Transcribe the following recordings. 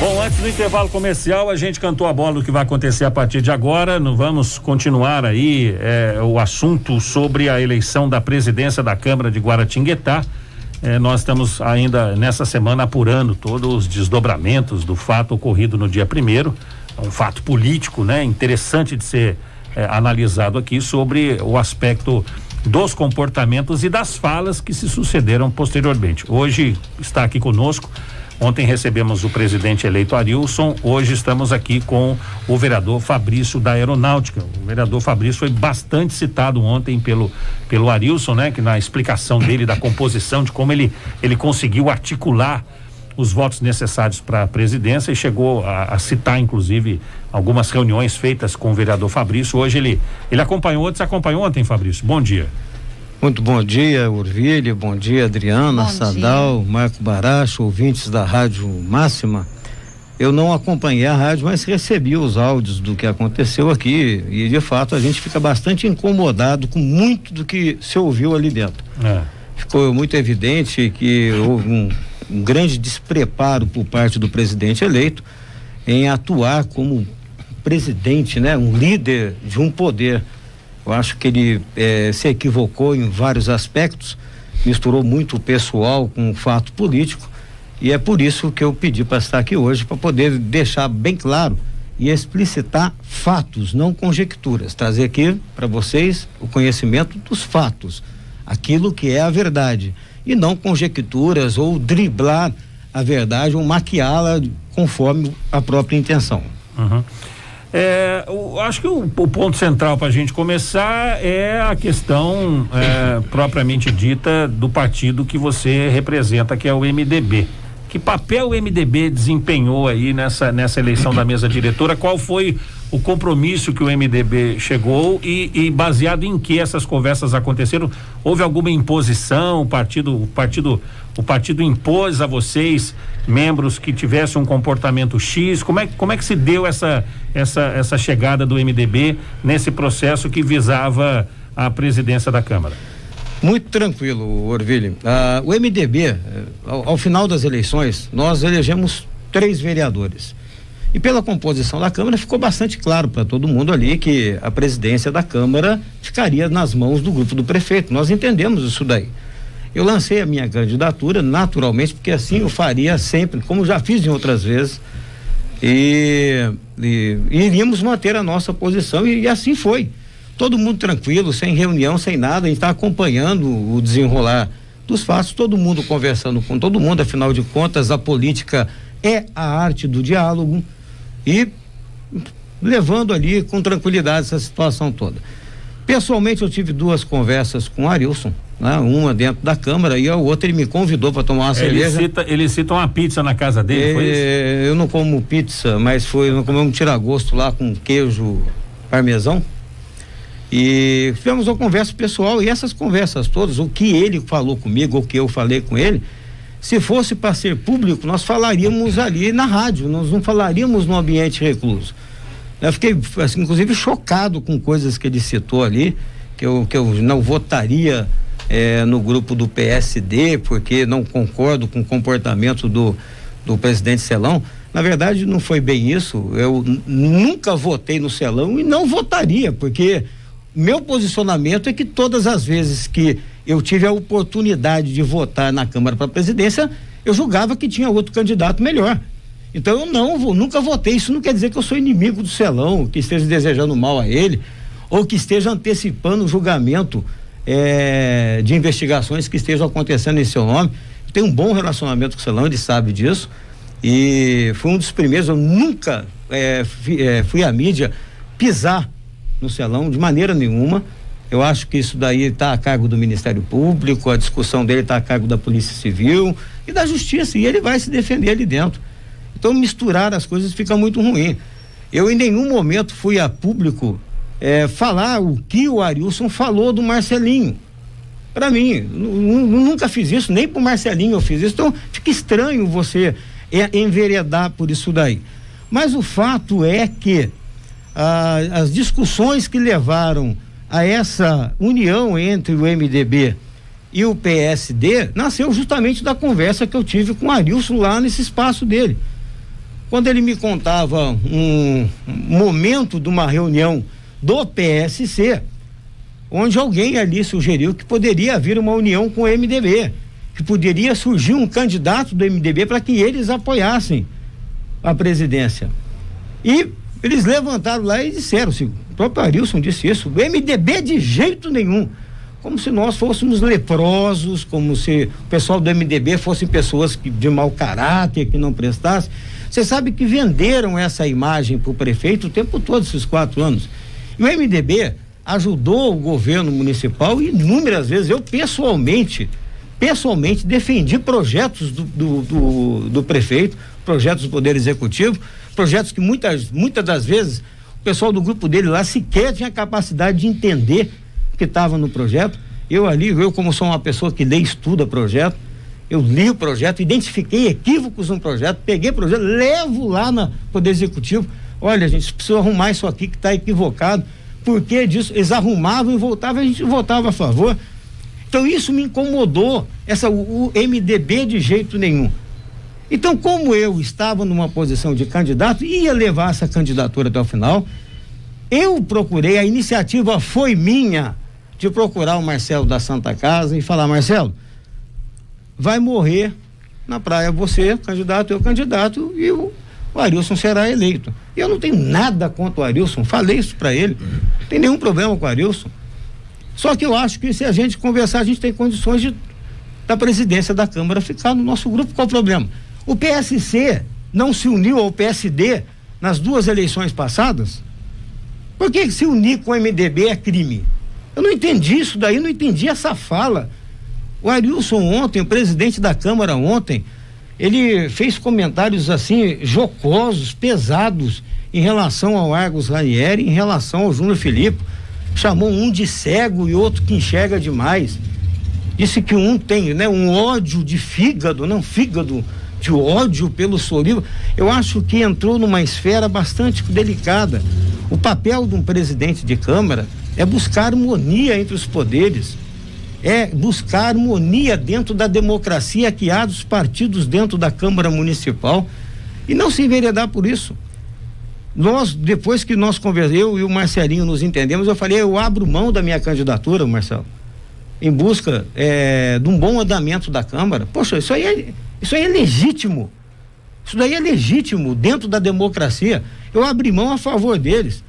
Bom, antes do intervalo comercial, a gente cantou a bola do que vai acontecer a partir de agora. Não vamos continuar aí o assunto sobre a eleição da presidência da Câmara de Guaratinguetá. Nós estamos ainda nessa semana apurando todos os desdobramentos do fato ocorrido no dia 1º. Um fato político, né? Interessante de ser analisado aqui sobre o aspecto dos comportamentos e das falas que se sucederam posteriormente. Hoje está aqui conosco. Ontem recebemos o presidente eleito Arilson, hoje estamos aqui com o vereador Fabrício da Aeronáutica. O vereador Fabrício foi bastante citado ontem pelo Arilson, né? Que na explicação dele da composição, de como ele conseguiu articular os votos necessários para a presidência e chegou a citar, inclusive, algumas reuniões feitas com o vereador Fabrício. Hoje ele acompanhou, você acompanhou ontem, Fabrício? Bom dia. Muito bom dia, Urvílio, bom dia, Adriana, Sadal, Marco Baracho, ouvintes da Rádio Máxima. Eu não acompanhei a rádio, mas recebi os áudios do que aconteceu aqui e, de fato, a gente fica bastante incomodado com muito do que se ouviu ali dentro. Ficou muito evidente que houve um grande despreparo por parte do presidente eleito em atuar como presidente, né? Um líder de um poder. Eu acho que ele se equivocou em vários aspectos, misturou muito o pessoal com o fato político, e é por isso que eu pedi para estar aqui hoje, para poder deixar bem claro e explicitar fatos, não conjecturas, trazer aqui para vocês o conhecimento dos fatos, aquilo que é a verdade, e não conjecturas ou driblar a verdade ou maquiá-la conforme a própria intenção. Acho que o ponto central para a gente começar é a questão propriamente dita do partido que você representa, que é o MDB. Que papel o MDB desempenhou aí nessa eleição da mesa diretora? Qual foi o compromisso que o MDB chegou e baseado em que essas conversas aconteceram? Houve alguma imposição? O partido impôs a vocês, membros, que tivessem um comportamento X? Como é que se deu essa chegada do MDB nesse processo que visava a presidência da Câmara? Muito tranquilo, Orvilho. O MDB, ao final das eleições, nós elegemos 3 vereadores. E pela composição da Câmara ficou bastante claro para todo mundo ali que a presidência da Câmara ficaria nas mãos do grupo do prefeito. Nós entendemos isso daí. Eu lancei a minha candidatura naturalmente, porque assim eu faria sempre, como já fiz em outras vezes, e iríamos manter a nossa posição, e assim foi. Todo mundo tranquilo, sem reunião, sem nada, a gente está acompanhando o desenrolar dos fatos, todo mundo conversando com todo mundo, afinal de contas a política é a arte do diálogo, e levando ali com tranquilidade essa situação toda. Pessoalmente eu tive 2 conversas com o Arilson, né? Uma dentro da Câmara e a outra ele me convidou para tomar uma cerveja. Ele cita uma pizza na casa dele, foi isso? Eu não como pizza, mas eu comi um tira-gosto lá com queijo parmesão. E fizemos uma conversa pessoal, e essas conversas todas, o que ele falou comigo, o que eu falei com ele, se fosse para ser público, nós falaríamos ali na rádio, nós não falaríamos no ambiente recluso. Eu fiquei, assim, inclusive, chocado com coisas que ele citou ali, que eu não votaria no grupo do PSD, porque não concordo com o comportamento do presidente Celão. Na verdade, não foi bem isso. Eu nunca votei no Celão e não votaria, porque meu posicionamento é que todas as vezes que eu tive a oportunidade de votar na Câmara para a presidência, eu julgava que tinha outro candidato melhor. Então eu nunca votei. Isso não quer dizer que eu sou inimigo do Celão, que esteja desejando mal a ele, ou que esteja antecipando o julgamento de investigações que estejam acontecendo em seu nome. Tenho um bom relacionamento com o Celão, ele sabe disso, e fui um dos primeiros. Eu nunca fui à mídia pisar no Celão de maneira nenhuma. Eu acho que isso daí está a cargo do Ministério Público, a discussão dele está a cargo da Polícia Civil e da Justiça, e ele vai se defender ali dentro. Então misturar as coisas fica muito ruim. Eu em nenhum momento fui a público falar o que o Arilson falou do Marcelinho. Para mim, nunca fiz isso, nem pro Marcelinho eu fiz isso. Então fica estranho você enveredar por isso daí. Mas o fato é que as discussões que levaram a essa união entre o MDB e o PSD nasceu justamente da conversa que eu tive com o Arilson lá nesse espaço dele. quando ele me contava um momento de uma reunião do PSC, onde alguém ali sugeriu que poderia haver uma união com o MDB, que poderia surgir um candidato do MDB para que eles apoiassem a presidência. E eles levantaram lá e disseram, o próprio Arilson disse isso, o MDB de jeito nenhum, como se nós fôssemos leprosos, como se o pessoal do MDB fossem pessoas de mau caráter, que não prestassem. Você sabe que venderam essa imagem para o prefeito o tempo todo, esses 4 anos. E o MDB ajudou o governo municipal inúmeras vezes. Eu pessoalmente defendi projetos do prefeito, projetos do Poder Executivo, projetos que muitas das vezes o pessoal do grupo dele lá sequer tinha capacidade de entender o que estava no projeto. Eu como sou uma pessoa que lê e estuda projeto, eu li o projeto, identifiquei equívocos no projeto, peguei o projeto, levo lá no Poder Executivo. Olha, gente, precisa arrumar isso aqui que está equivocado. Por que disso? Eles arrumavam e voltavam, a gente votava a favor. Então isso me incomodou, o MDB de jeito nenhum. Então, como eu estava numa posição de candidato, ia levar essa candidatura até o final, eu procurei, a iniciativa foi minha, de procurar o Marcelo da Santa Casa e falar: Marcelo, vai morrer na praia você, candidato, eu candidato, e o Arilson será eleito. Eu não tenho nada contra o Arilson, falei isso para ele, não tem nenhum problema com o Arilson. Só que eu acho que se a gente conversar, a gente tem condições da presidência da Câmara ficar no nosso grupo. Qual o problema? O PSC não se uniu ao PSD nas 2 eleições passadas? Por que se unir com o MDB é crime? Eu não entendi isso daí, não entendi essa fala. O Arilson ontem, o presidente da Câmara ontem, ele fez comentários assim, jocosos, pesados, em relação ao Argos Ranieri, em relação ao Júnior Filipe. Chamou um de cego e outro que enxerga demais. Disse que um tem, um ódio de fígado, de ódio pelo Soriba. Eu acho que entrou numa esfera bastante delicada. O papel de um presidente de Câmara é buscar harmonia entre os poderes, é buscar harmonia dentro da democracia que há dos partidos dentro da Câmara Municipal, e não se enveredar por isso. Depois que nós conversamos, eu e o Marcelinho nos entendemos, eu falei: eu abro mão da minha candidatura, Marcelo, em busca de um bom andamento da Câmara. Poxa, isso aí é legítimo. Isso daí é legítimo dentro da democracia. Eu abri mão a favor deles.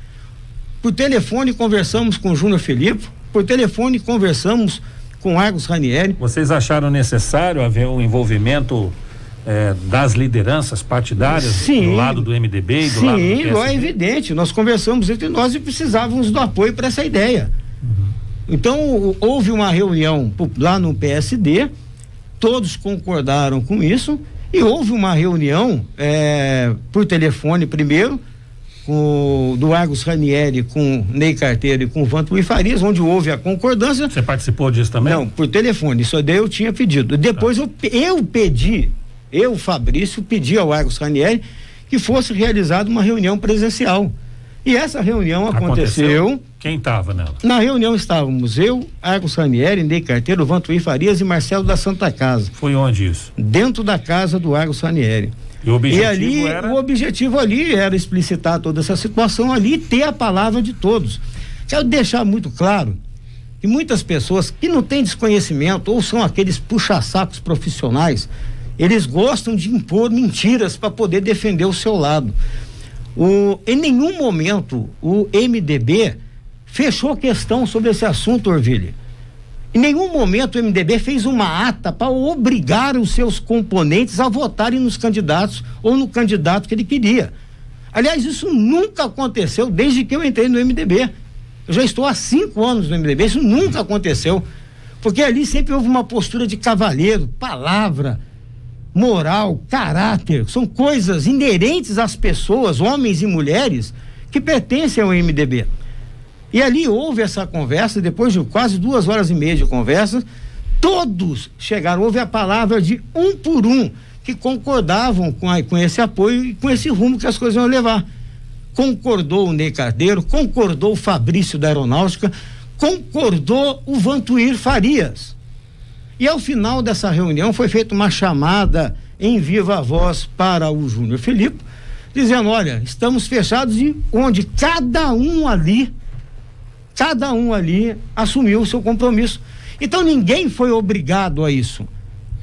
Por telefone conversamos com o Júnior Filipe, por telefone conversamos com Argos Ranieri. Vocês acharam necessário haver um envolvimento das lideranças partidárias do lado do MDB e do lado do PSD? Sim, é evidente. Nós conversamos entre nós e precisávamos do apoio para essa ideia. Então, houve uma reunião lá no PSD, todos concordaram com isso, e houve uma reunião por telefone primeiro, do Argos Ranieri com Ney Carteiro e com o Vantuí Farias, onde houve a concordância. Você participou disso também? Não, por telefone, isso daí eu tinha pedido. Depois eu, Fabrício, pedi ao Argos Ranieri que fosse realizada uma reunião presencial. E essa reunião aconteceu. Quem estava nela? Na reunião estávamos eu, Argos Ranieri, Ney Carteiro, Vantuí Farias e Marcelo da Santa Casa. Foi onde isso? Dentro da casa do Argos Ranieri. E o objetivo ali era explicitar toda essa situação ali e ter a palavra de todos. Quero deixar muito claro que muitas pessoas que não têm desconhecimento ou são aqueles puxa-sacos profissionais, eles gostam de impor mentiras para poder defender o seu lado. Em nenhum momento o MDB fechou questão sobre esse assunto, Orville. Em nenhum momento o MDB fez uma ata para obrigar os seus componentes a votarem nos candidatos ou no candidato que ele queria. Aliás, isso nunca aconteceu desde que eu entrei no MDB. Eu já estou há 5 anos no MDB, isso nunca aconteceu. Porque ali sempre houve uma postura de cavalheiro, palavra, moral, caráter, são coisas inerentes às pessoas, homens e mulheres, que pertencem ao MDB. E ali houve essa conversa, depois de quase 2h30 de conversa, todos chegaram, houve a palavra de um por um, que concordavam com esse apoio e com esse rumo que as coisas iam levar. Concordou o Ney Cardeiro, concordou o Fabrício da Aeronáutica, concordou o Vantuir Farias. E ao final dessa reunião foi feita uma chamada em viva voz para o Júnior Filipe, dizendo, olha, estamos fechados, e onde cada um ali assumiu o seu compromisso. Então ninguém foi obrigado a isso.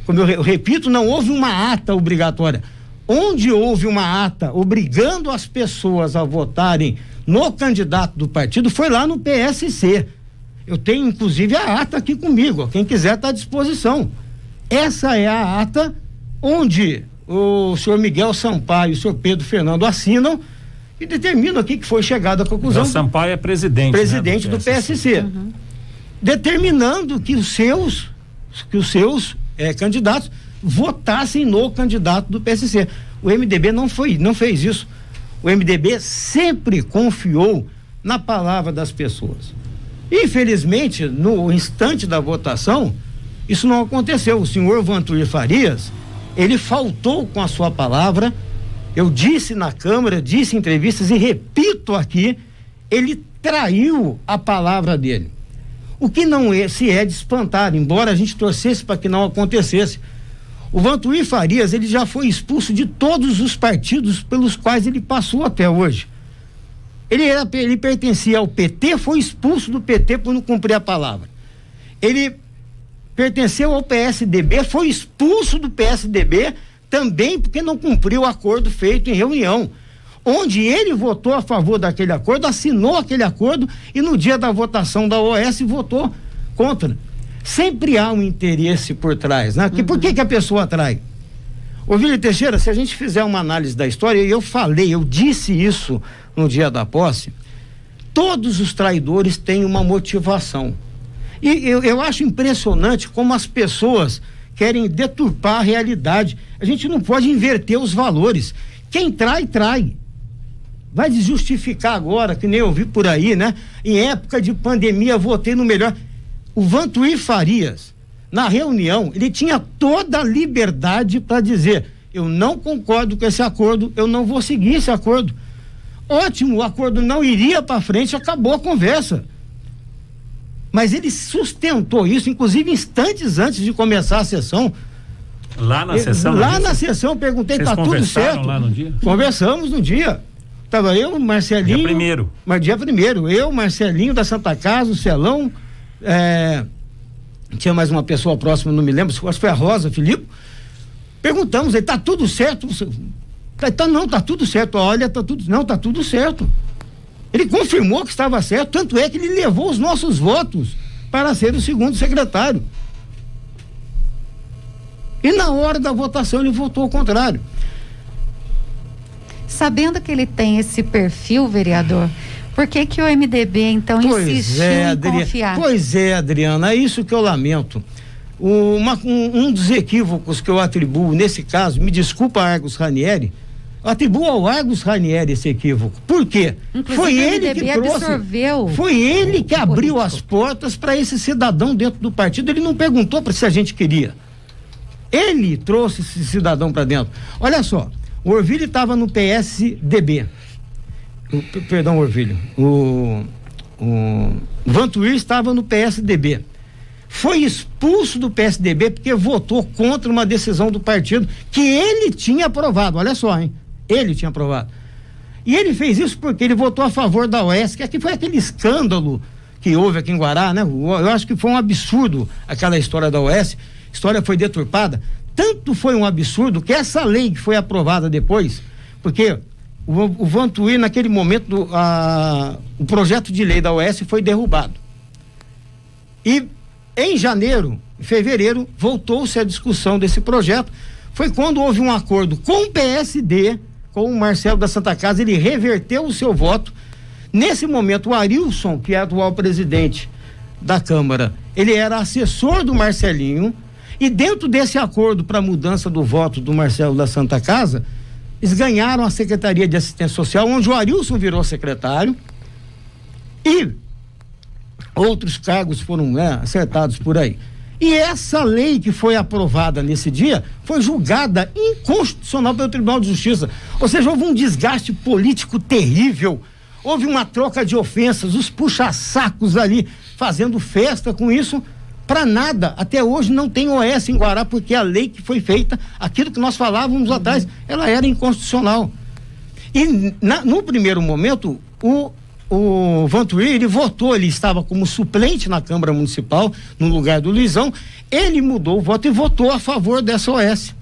Como eu repito, não houve uma ata obrigatória. Onde houve uma ata obrigando as pessoas a votarem no candidato do partido foi lá no PSC. Eu tenho inclusive a ata aqui comigo, quem quiser está à disposição. Essa é a ata onde o senhor Miguel Sampaio e o senhor Pedro Fernando assinam e determinam aqui que foi chegada à conclusão. O Sampaio é presidente, né, do PSC. Determinando que os seus candidatos votassem no candidato do PSC. O MDB não fez isso. O MDB sempre confiou na palavra das pessoas. Infelizmente, no instante da votação, isso não aconteceu. O senhor Vantuir Farias, ele faltou com a sua palavra. Eu disse na Câmara, disse em entrevistas e repito aqui, ele traiu a palavra dele. O que não é, se é de espantar, embora a gente torcesse para que não acontecesse. O Vantuir Farias, ele já foi expulso de todos os partidos pelos quais ele passou até hoje. Ele pertencia ao PT, foi expulso do PT por não cumprir a palavra. Ele pertenceu ao PSDB, foi expulso do PSDB também porque não cumpriu o acordo feito em reunião, onde ele votou a favor daquele acordo, assinou aquele acordo e no dia da votação da OAS votou contra. Sempre há um interesse por trás, né? Por que a pessoa atrai? Ovílio Teixeira, se a gente fizer uma análise da história, e eu disse isso no dia da posse, todos os traidores têm uma motivação. E eu acho impressionante como as pessoas querem deturpar a realidade. A gente não pode inverter os valores. Quem trai, trai. Vai justificar agora, que nem eu vi por aí, né? Em época de pandemia, votei no melhor. O Vantuir Farias, na reunião, ele tinha toda a liberdade para dizer: eu não concordo com esse acordo, eu não vou seguir esse acordo. Ótimo, o acordo não iria para frente, acabou a conversa. Mas ele sustentou isso, inclusive instantes antes de começar a sessão. Lá na sessão? Lá na sessão, perguntei, tá tudo certo? Lá no dia? Conversamos no dia. Tava eu, Marcelinho. Dia primeiro. Mas dia primeiro. Eu, Marcelinho da Santa Casa, o Celão. Tinha mais uma pessoa próxima, não me lembro, acho que foi a Rosa, Filipe. Perguntamos, ele tá tudo certo? Não, tá tudo certo. Olha, tá tudo certo. Ele confirmou que estava certo, tanto é que ele levou os nossos votos para ser o segundo secretário. E na hora da votação ele votou ao contrário. Sabendo que ele tem esse perfil, vereador, por que o MDB então insistiu em confiar? Pois é, Adriana, é isso que eu lamento. Um dos equívocos que eu atribuo nesse caso, me desculpa, Argos Ranieri, eu atribuo ao Argos Ranieri esse equívoco. Por quê? Inclusive, foi ele que trouxe, foi ele que abriu as portas para esse cidadão dentro do partido. Ele não perguntou para se a gente queria. Ele trouxe esse cidadão para dentro. Olha só, o Orvílio estava no PSDB. Perdão, Orvílio. O Vantuir estava no PSDB. Foi expulso do PSDB porque votou contra uma decisão do partido que ele tinha aprovado. Olha só, hein? Ele tinha aprovado. E ele fez isso porque ele votou a favor da OAS, que aqui foi aquele escândalo que houve aqui em Guará, né? Eu acho que foi um absurdo aquela história da OAS. A história foi deturpada. Tanto foi um absurdo que essa lei que foi aprovada depois, porque o Vantuir, naquele momento, o projeto de lei da OAS foi derrubado. E em janeiro, em fevereiro, voltou-se a discussão desse projeto. Foi quando houve um acordo com o PSD, com o Marcelo da Santa Casa, ele reverteu o seu voto. Nesse momento, o Arilson, que é atual presidente da Câmara, ele era assessor do Marcelinho, e dentro desse acordo para a mudança do voto do Marcelo da Santa Casa, eles ganharam a Secretaria de Assistência Social, onde o Arilson virou secretário, e outros cargos foram acertados por aí. E essa lei que foi aprovada nesse dia foi julgada inconstitucional pelo Tribunal de Justiça. Ou seja, houve um desgaste político terrível, houve uma troca de ofensas, os puxa-sacos ali fazendo festa com isso, para nada. Até hoje não tem OAS em Guará, porque a lei que foi feita, aquilo que nós falávamos atrás, ela era inconstitucional. E no primeiro momento, o Vantuir, ele votou, ele estava como suplente na Câmara Municipal, no lugar do Luizão, ele mudou o voto e votou a favor dessa OS.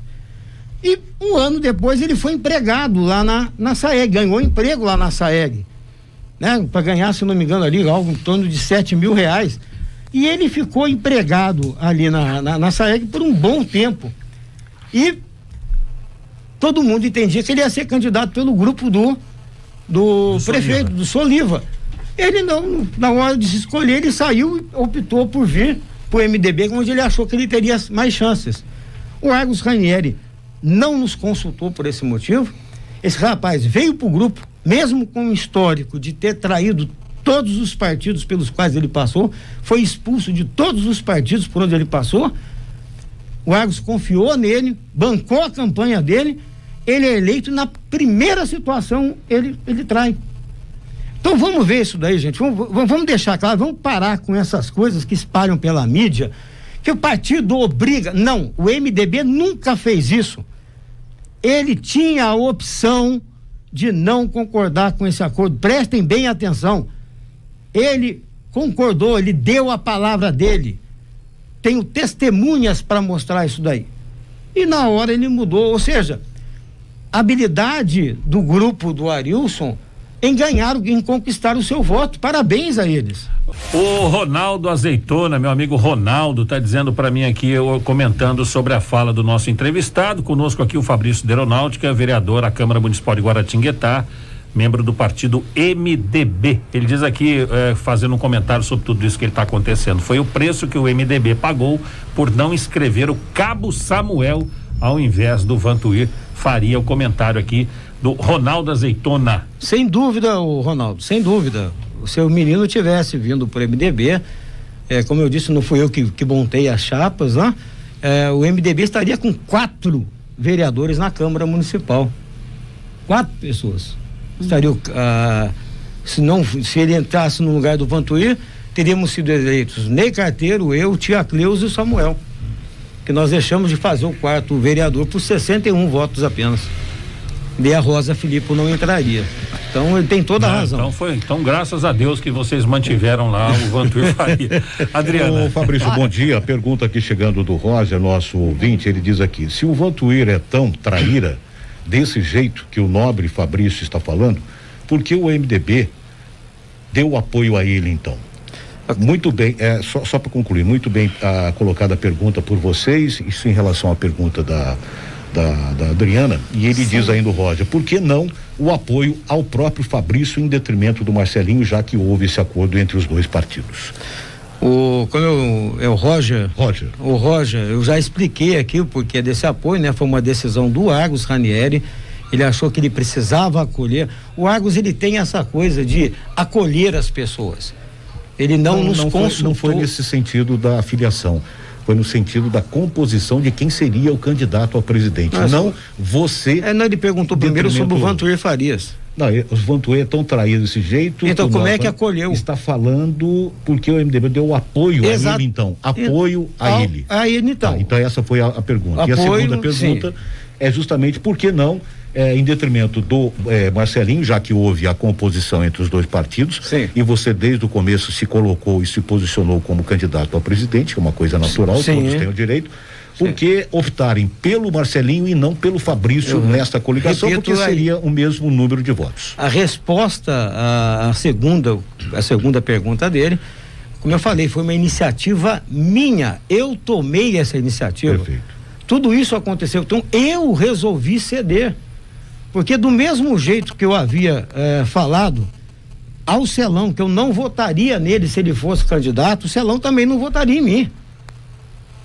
E um ano depois ele foi empregado lá na SAEG, ganhou emprego lá na SAEG, né? Para ganhar, se não me engano, ali algo em torno de R$7 mil. E ele ficou empregado ali na SAEG por um bom tempo. E todo mundo entendia que ele ia ser candidato pelo grupo do prefeito, do Soliva. Ele não, na hora de se escolher, ele saiu e optou por vir pro MDB, onde ele achou que ele teria mais chances. O Argos Ranieri não nos consultou por esse motivo. Esse rapaz veio pro grupo, mesmo com o histórico de ter traído todos os partidos pelos quais ele passou, foi expulso de todos os partidos por onde ele passou. O Argos confiou nele, bancou a campanha dele, ele é eleito, na primeira situação ele trai. Então vamos ver isso daí, gente, vamos deixar claro, vamos parar com essas coisas que espalham pela mídia, que o partido obriga. Não, o MDB nunca fez isso. Ele tinha a opção de não concordar com esse acordo. Prestem bem atenção. Ele concordou, ele deu a palavra dele. Tenho testemunhas para mostrar isso daí. E na hora ele mudou, ou seja, a habilidade do grupo do Arilson em conquistar o seu voto. Parabéns a eles. O Ronaldo Azeitona, meu amigo Ronaldo, tá dizendo para mim aqui, comentando sobre a fala do nosso entrevistado. Conosco aqui o Fabrício de Aeronáutica, vereador à Câmara Municipal de Guaratinguetá, membro do partido MDB. Ele diz aqui, fazendo um comentário sobre tudo isso que está acontecendo, foi o preço que o MDB pagou por não inscrever o Cabo Samuel ao invés do Vantuir. Faria o comentário aqui do Ronaldo Azeitona. Sem dúvida, o Ronaldo, sem dúvida. Se o menino tivesse vindo para o MDB, como eu disse, não fui eu que montei as chapas, né? O MDB estaria com 4 vereadores na Câmara Municipal. 4 pessoas. Estariam, se ele entrasse no lugar do Vantuir, teríamos sido eleitos Ney Carteiro, eu, Tia Cleusa e o Samuel. Que nós deixamos de fazer o 4º vereador por 61 votos apenas. E a Rosa Filipe não entraria. Então ele tem toda a razão. Então graças a Deus que vocês mantiveram lá o Vantuir Faria. Adriana. Ô, Fabrício, bom dia. A pergunta aqui chegando do Roger, nosso ouvinte, ele diz aqui: se o Vantuir é tão traíra desse jeito que o nobre Fabrício está falando, por que o MDB deu apoio a ele então? Muito bem, só para concluir, muito bem colocada a pergunta por vocês, isso em relação à pergunta da Adriana, e ele diz ainda o Roger, por que não o apoio ao próprio Fabrício em detrimento do Marcelinho, já que houve esse acordo entre os dois partidos? O Roger. O Roger, eu já expliquei aqui o porquê desse apoio, né? Foi uma decisão do Argos Ranieri. Ele achou que ele precisava acolher. O Argos, ele tem essa coisa de acolher as pessoas. Ele não nos consultou. Não foi nesse sentido da afiliação. Foi no sentido da composição de quem seria o candidato ao presidente. Não você. Não, ele perguntou primeiro sobre o Vantuir Farias. Não, os Vantuir estão traídos desse jeito. Então, como é que acolheu? Está falando porque o MDB deu apoio a ele, então. Apoio a ele. A ele, então. Então, essa foi a pergunta. Apoio, e a segunda pergunta é justamente por que não, em detrimento do Marcelinho, já que houve a composição entre os dois partidos, e você desde o começo se colocou e se posicionou como candidato ao presidente, que é uma coisa natural, todos têm o direito. Por que optarem pelo Marcelinho e não pelo Fabrício nesta coligação? Porque seria o mesmo número de votos. A resposta à segunda pergunta dele, como eu falei, foi uma iniciativa minha. Eu tomei essa iniciativa. Perfeito. Tudo isso aconteceu. Então eu resolvi ceder. Porque do mesmo jeito que eu havia falado ao Celão que eu não votaria nele se ele fosse candidato, o Celão também não votaria em mim.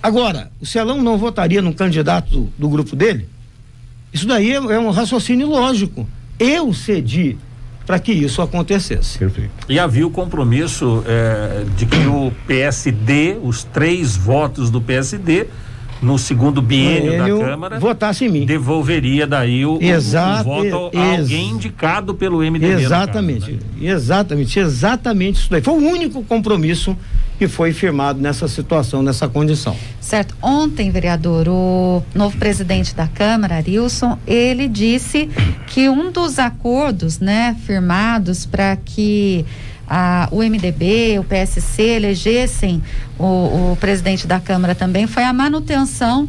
Agora, o Celão não votaria no candidato do grupo dele? Isso daí é um raciocínio lógico. Eu cedi para que isso acontecesse. Perfeito. E havia o compromisso de que o PSD, os 3 votos do PSD, no segundo biênio da Câmara, votasse em mim, devolveria daí o voto a alguém indicado pelo MDB. Exatamente, exatamente isso daí. Foi o único compromisso que foi firmado nessa situação, nessa condição. Certo. Ontem, vereador, o novo presidente da Câmara, Arilson, ele disse que um dos acordos, né, firmados para que o MDB, o PSC elegessem o presidente da Câmara também foi a manutenção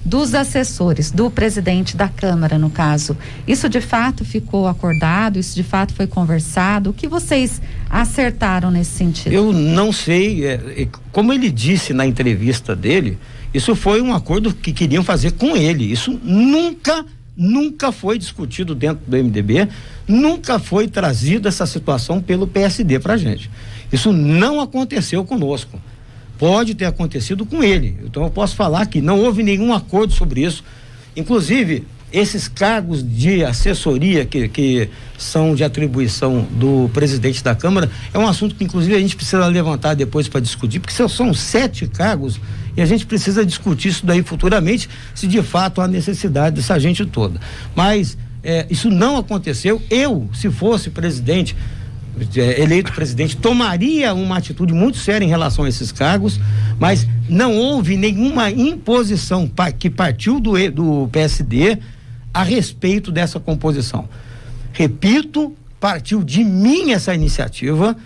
dos assessores, do presidente da Câmara, no caso. Isso de fato ficou acordado? Isso de fato foi conversado? O que vocês acertaram nesse sentido? Eu não sei, como ele disse na entrevista dele, isso foi um acordo que queriam fazer com ele. Isso nunca foi discutido dentro do MDB, nunca foi trazida essa situação pelo PSD pra gente. Isso não aconteceu conosco. Pode ter acontecido com ele. Então eu posso falar que não houve nenhum acordo sobre isso. Inclusive, esses cargos de assessoria que são de atribuição do presidente da Câmara, é um assunto que inclusive a gente precisa levantar depois para discutir, porque são 7 cargos e a gente precisa discutir isso daí futuramente, se de fato há necessidade dessa gente toda. Mas isso não aconteceu. Eu, se fosse presidente, eleito presidente, tomaria uma atitude muito séria em relação a esses cargos, mas não houve nenhuma imposição que partiu do PSD a respeito dessa composição. Repito, partiu de mim essa iniciativa.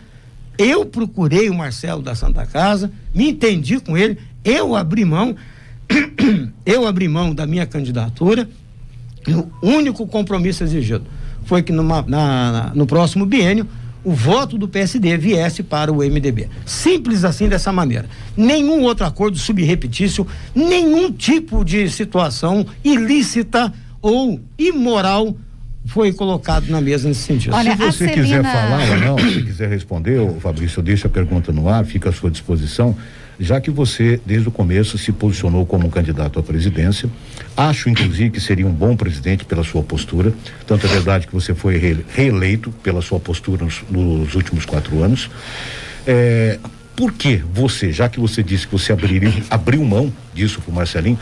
Eu procurei o Marcelo da Santa Casa, me entendi com ele, eu abri mão da minha candidatura. O único compromisso exigido foi que no próximo biênio o voto do PSD viesse para o MDB. Simples assim, dessa maneira. Nenhum outro acordo subrepetício, nenhum tipo de situação ilícita ou imoral foi colocado na mesa nesse sentido. Olha, se você quiser falar ou não, se quiser responder, Fabrício, deixa a pergunta no ar, fica à sua disposição, já que você, desde o começo, se posicionou como candidato à presidência. Acho, inclusive, que seria um bom presidente pela sua postura. Tanto é verdade que você foi reeleito pela sua postura nos últimos 4 anos. Por que você, já que você disse que você abriu mão disso pro Marcelinho,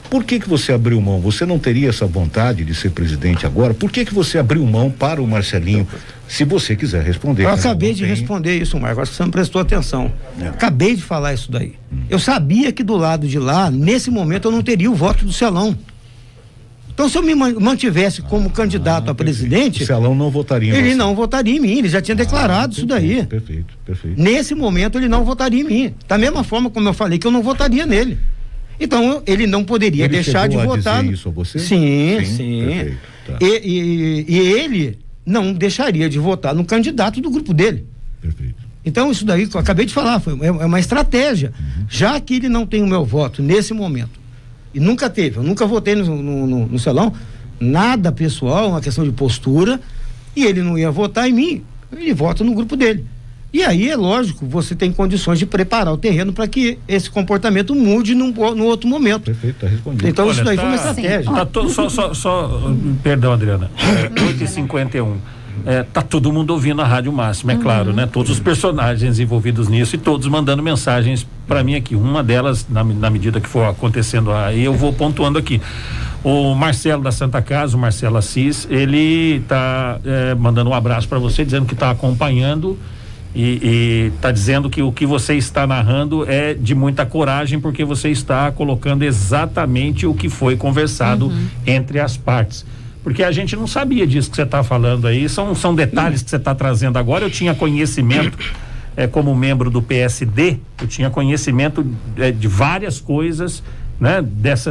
por que você abriu mão? Você não teria essa vontade de ser presidente agora? Por que você abriu mão para o Marcelinho? Se você quiser responder. Eu acabei de responder isso, Marcos, acho que você não prestou atenção. Acabei de falar isso daí. Eu sabia que do lado de lá, nesse momento, eu não teria o voto do Celão. Então, se eu me mantivesse como candidato a presidente, o Celão não votaria em ele você. Não votaria em mim, ele já tinha declarado isso daí. Perfeito. Nesse momento, ele não votaria em mim. Da mesma forma como eu falei que eu não votaria nele. Então, ele não poderia deixar de votar. Dizer isso a você? Sim. Perfeito, tá. E ele não deixaria de votar no candidato do grupo dele. Perfeito. Então, isso daí que eu acabei de falar, é uma estratégia. Já que ele não tem o meu voto nesse momento, e nunca teve, eu nunca votei no Celão, nada pessoal, uma questão de postura, e ele não ia votar em mim, ele vota no grupo dele. E aí, é lógico, você tem condições de preparar o terreno para que esse comportamento mude no outro momento. Perfeito, tá respondido. Então, olha, isso daí foi uma estratégia. Perdão, Adriana. 8h51. Tá todo mundo ouvindo a Rádio Máxima, é claro, né? Todos os personagens envolvidos nisso e todos mandando mensagens para mim aqui. Uma delas, na medida que for acontecendo aí, eu vou pontuando aqui. O Marcelo da Santa Casa, o Marcelo Assis, ele tá mandando um abraço para você, dizendo que tá acompanhando e tá dizendo que o que você está narrando é de muita coragem, porque você está colocando exatamente o que foi conversado entre as partes. Porque a gente não sabia disso que você está falando aí, são detalhes que você está trazendo agora. Eu tinha conhecimento, como membro do PSD, eu tinha conhecimento de várias coisas, né?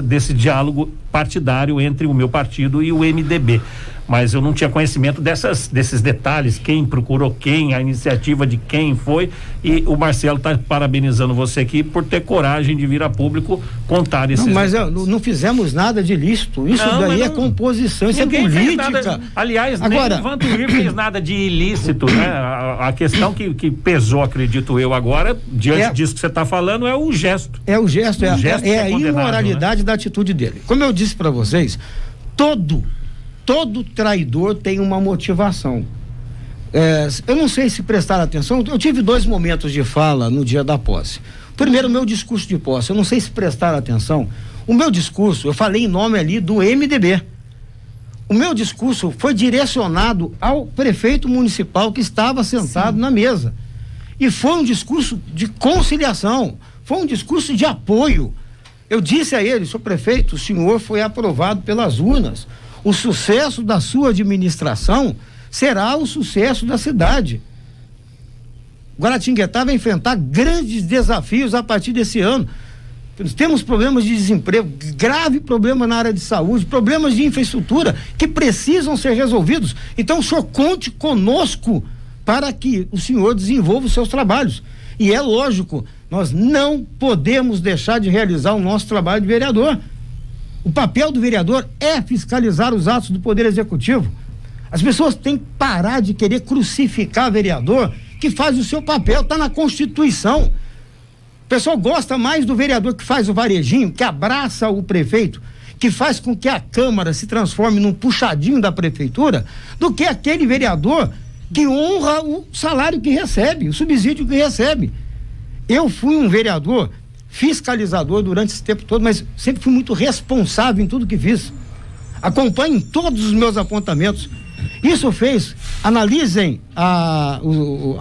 Desse diálogo partidário entre o meu partido e o MDB. Mas eu não tinha conhecimento desses detalhes, quem procurou quem, a iniciativa de quem foi, e o Marcelo está parabenizando você aqui por ter coragem de vir a público contar esses detalhes. Mas não fizemos nada de ilícito, isso daí é composição, isso é política. Nada, aliás, agora, nem o Vantuir fez nada de ilícito, né? A questão que pesou, acredito eu agora, diante disso que você está falando, é o gesto. É a imoralidade, né, da atitude dele. Como eu disse para vocês, todo traidor tem uma motivação. Eu não sei se prestar atenção, eu tive 2 momentos de fala no dia da posse. Primeiro, meu discurso de posse, eu não sei se prestar atenção, O meu discurso, eu falei em nome ali do MDB. O meu discurso foi direcionado ao prefeito municipal que estava sentado na mesa. E foi um discurso de conciliação, foi um discurso de apoio. Eu disse a ele: senhor prefeito, o senhor foi aprovado pelas urnas. O sucesso da sua administração será o sucesso da cidade. Guaratinguetá vai enfrentar grandes desafios a partir desse ano. Temos problemas de desemprego, grave problema na área de saúde, problemas de infraestrutura que precisam ser resolvidos. Então o senhor conte conosco para que o senhor desenvolva os seus trabalhos. E é lógico, nós não podemos deixar de realizar o nosso trabalho de vereador. O papel do vereador é fiscalizar os atos do Poder Executivo. As pessoas têm que parar de querer crucificar vereador que faz o seu papel, está na Constituição. O pessoal gosta mais do vereador que faz o varejinho, que abraça o prefeito, que faz com que a Câmara se transforme num puxadinho da prefeitura, do que aquele vereador que honra o salário que recebe, o subsídio que recebe. Eu fui um vereador fiscalizador durante esse tempo todo, mas sempre fui muito responsável em tudo que fiz. Acompanhem todos os meus apontamentos. Isso fez, analisem a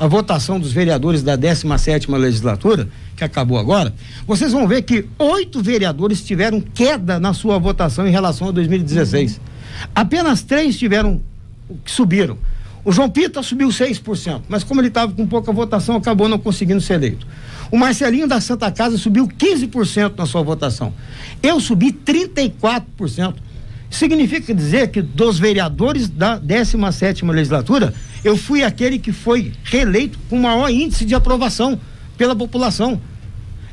votação dos vereadores da 17ª legislatura, que acabou agora, vocês vão ver que 8 vereadores tiveram queda na sua votação em relação a 2016. Apenas 3 subiram. O João Pita subiu 6%, mas como ele estava com pouca votação, acabou não conseguindo ser eleito. O Marcelinho da Santa Casa subiu 15% na sua votação. Eu subi 34%. Significa dizer que dos vereadores da 17ª legislatura, eu fui aquele que foi reeleito com maior índice de aprovação pela população.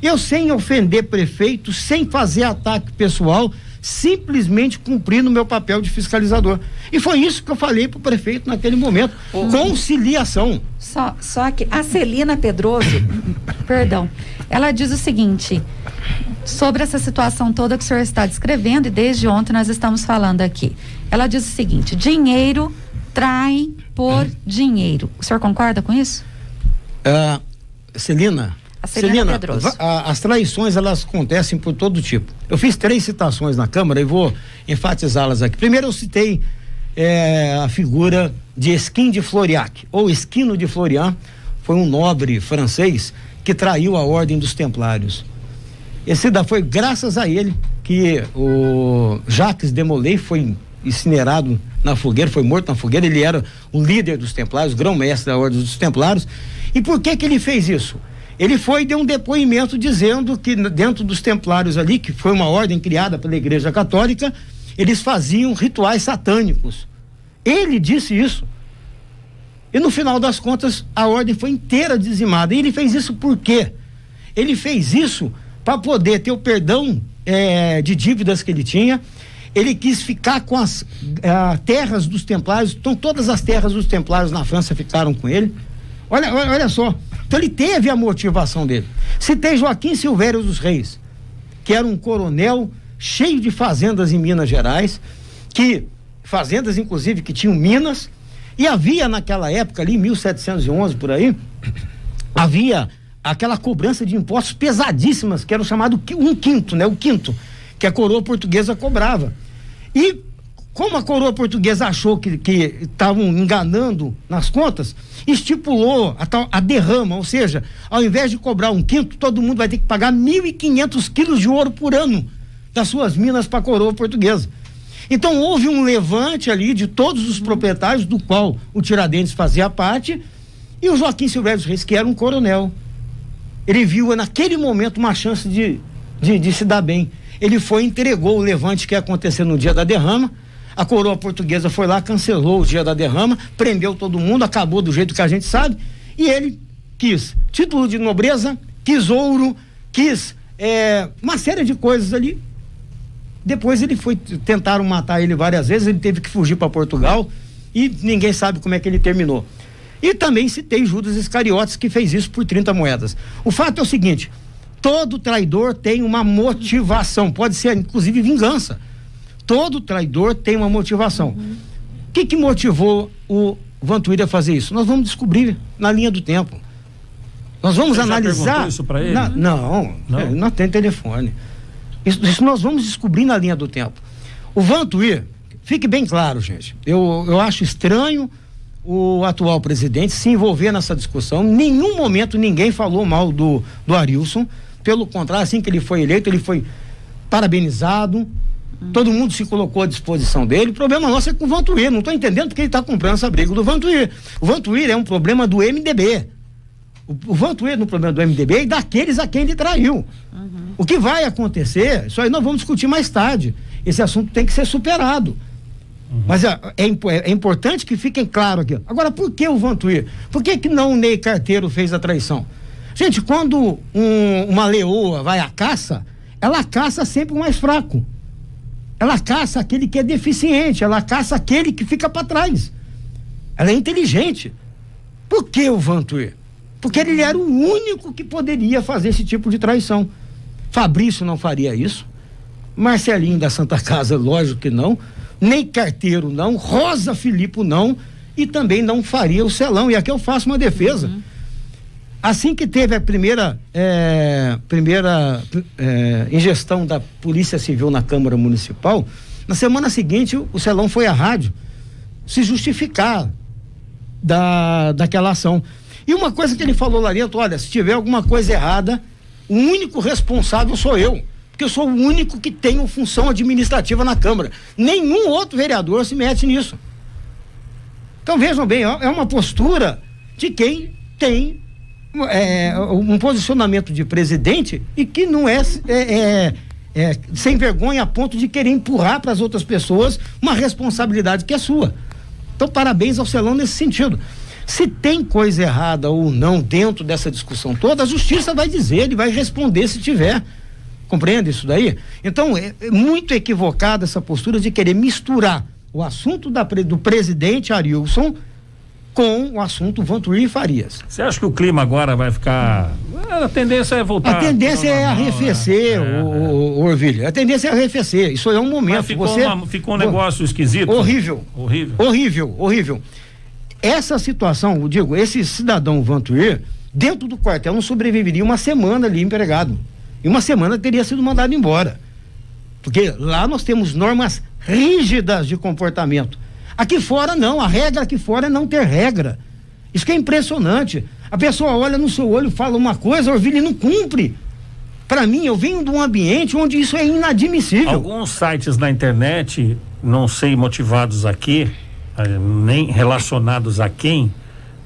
Eu, sem ofender prefeito, sem fazer ataque pessoal, simplesmente cumprindo o meu papel de fiscalizador. E foi isso que eu falei pro prefeito naquele momento. Conciliação. Só que a Celina Pedroso, perdão, ela diz o seguinte, sobre essa situação toda que o senhor está descrevendo, e desde ontem nós estamos falando aqui. Ela diz o seguinte: dinheiro trai por dinheiro. O senhor concorda com isso? Celina, Pedroso. As traições, elas acontecem por todo tipo. Eu fiz 3 citações na Câmara e vou enfatizá-las aqui. Primeiro eu citei a figura de Esquin de Floriac, ou Esquino de Florian. Foi um nobre francês que traiu a ordem dos Templários. Foi graças a ele que o Jacques de Molay foi incinerado na fogueira, foi morto na fogueira. Ele era o líder dos Templários, grão-mestre da ordem dos Templários. E por que ele fez isso? Ele deu um depoimento dizendo que dentro dos Templários ali, que foi uma ordem criada pela Igreja Católica, eles faziam rituais satânicos. Ele disse isso. E no final das contas, a ordem foi inteira dizimada. E ele fez isso por quê? Ele fez isso para poder ter o perdão de dívidas que ele tinha. Ele quis ficar com as terras dos Templários. Então todas as terras dos Templários na França ficaram com ele. Olha só. Então ele teve a motivação dele. Citei Joaquim Silvério dos Reis, que era um coronel cheio de fazendas em Minas Gerais, fazendas inclusive que tinham minas, e havia naquela época ali, 1711 por aí, havia aquela cobrança de impostos pesadíssimas, que era o chamado o quinto, que a coroa portuguesa cobrava. E como a coroa portuguesa achou que estavam enganando nas contas, estipulou a derrama, ou seja, ao invés de cobrar um quinto, todo mundo vai ter que pagar 1.500 quilos de ouro por ano das suas minas para a coroa portuguesa. Então houve um levante ali de todos os proprietários, do qual o Tiradentes fazia parte, e o Joaquim Silvério dos Reis, que era um coronel, ele viu naquele momento uma chance de se dar bem. Ele foi e entregou o levante que ia acontecer no dia da derrama. A coroa portuguesa foi lá, cancelou o dia da derrama, prendeu todo mundo, acabou do jeito que a gente sabe, e ele quis título de nobreza, quis ouro, quis uma série de coisas ali. Depois tentaram matar ele várias vezes, ele teve que fugir para Portugal e ninguém sabe como é que ele terminou. E também citei Judas Iscariotes, que fez isso por 30 moedas. O fato é o seguinte: todo traidor tem uma motivação, pode ser inclusive vingança. Todo traidor tem uma motivação. O que motivou o Vantuíra a fazer isso? Nós vamos descobrir na linha do tempo. Nós vamos analisar. Isso para ele? Não tem telefone. Isso nós vamos descobrir na linha do tempo. O Vantuir, fique bem claro, gente, eu acho estranho o atual presidente se envolver nessa discussão. Em nenhum momento ninguém falou mal do Arilson, pelo contrário, assim que ele foi eleito, ele foi parabenizado, todo mundo se colocou à disposição dele. O problema nosso é com o Vantuir, não estou entendendo porque ele está comprando essa briga do Vantuir. O Vantuir é um problema do MDB. O Vantuir no problema do MDB e daqueles a quem ele traiu. O que vai acontecer, isso aí nós vamos discutir mais tarde. Esse assunto tem que ser superado. Mas é importante que fiquem claro aqui. Agora, por que o Vantuir? Por que não o Ney Carteiro fez a traição? Gente, quando uma leoa vai à caça, ela caça sempre o mais fraco. Ela caça aquele que é deficiente, ela caça aquele que fica para trás. Ela é inteligente. Por que o Vantuir? Porque ele era o único que poderia fazer esse tipo de traição. Fabrício não faria isso. Marcelinho da Santa Casa, lógico que não. Ney Carteiro não. Rosa Filipe não. E também não faria o Celão. E aqui eu faço uma defesa. Assim que teve a primeira ingestão da Polícia Civil na Câmara Municipal, na semana seguinte o Celão foi à rádio se justificar daquela ação. E uma coisa que ele falou lá dentro: olha, se tiver alguma coisa errada, o único responsável sou eu, porque eu sou o único que tenho função administrativa na Câmara. Nenhum outro vereador se mete nisso. Então vejam bem, é uma postura de quem tem um posicionamento de presidente e que não é sem vergonha a ponto de querer empurrar para as outras pessoas uma responsabilidade que é sua. Então parabéns ao Celão nesse sentido. Se tem coisa errada ou não dentro dessa discussão toda, a justiça vai dizer, ele vai responder se tiver. Compreende isso daí? Então é muito equivocada essa postura de querer misturar o assunto do presidente Arilson com o assunto Vantuir e Farias. Você acha que o clima agora vai ficar... A tendência é voltar... A tendência é arrefecer, Orvilho. A tendência é arrefecer. Isso é um momento. Ficou um negócio esquisito. Horrível. Essa situação, eu digo, esse cidadão Vantuir, dentro do quartel, não sobreviveria uma semana ali empregado. E uma semana teria sido mandado embora. Porque lá nós temos normas rígidas de comportamento. Aqui fora não, a regra aqui fora é não ter regra. Isso que é impressionante. A pessoa olha no seu olho, fala uma coisa, Orvilho, e não cumpre. Para mim, eu venho de um ambiente onde isso é inadmissível. Alguns sites na internet, não sei motivados a quê, nem relacionados a quem,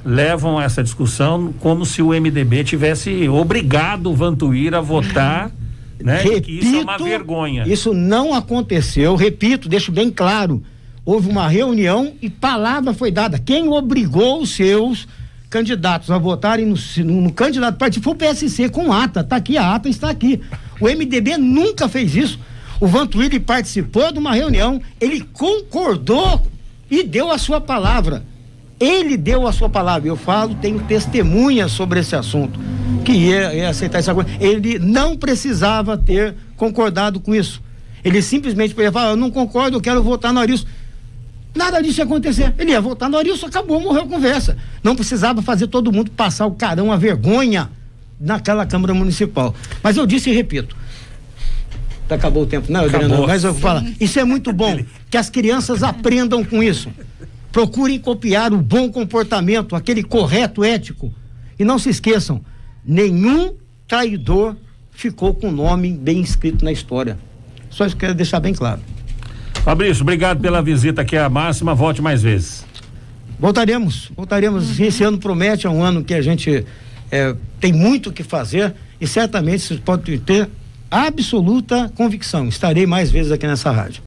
levam essa discussão como se o MDB tivesse obrigado o Vantuir a votar, né? Repito, que isso é uma vergonha. Isso não aconteceu, repito, deixo bem claro. Houve uma reunião e palavra foi dada. Quem obrigou os seus candidatos a votarem no candidato do partido foi o PSC com ata. Está aqui, a ata está aqui. O MDB nunca fez isso. O Vantuir participou de uma reunião, ele concordou e deu a sua palavra. Ele deu a sua palavra. Eu falo, tenho testemunhas sobre esse assunto, que ia aceitar essa coisa. Ele não precisava ter concordado com isso. Ele simplesmente podia falar: eu não concordo, eu quero votar no Arilson. Nada disso ia acontecer. Ele ia votar no Arilson, acabou, morreu a conversa. Não precisava fazer todo mundo passar o carão, a vergonha naquela Câmara Municipal. Mas eu disse e repito. Acabou o tempo, não, Adriano, mas eu vou falar. Isso é muito bom, que as crianças aprendam com isso. Procurem copiar o bom comportamento, aquele correto, ético. E não se esqueçam, nenhum traidor ficou com o nome bem escrito na história. Só isso que eu quero deixar bem claro. Fabrício, obrigado pela visita aqui à Máxima, volte mais vezes. Voltaremos. Esse ano promete, é um ano que a gente tem muito o que fazer e certamente vocês podem ter absoluta convicção. Estarei mais vezes aqui nessa rádio.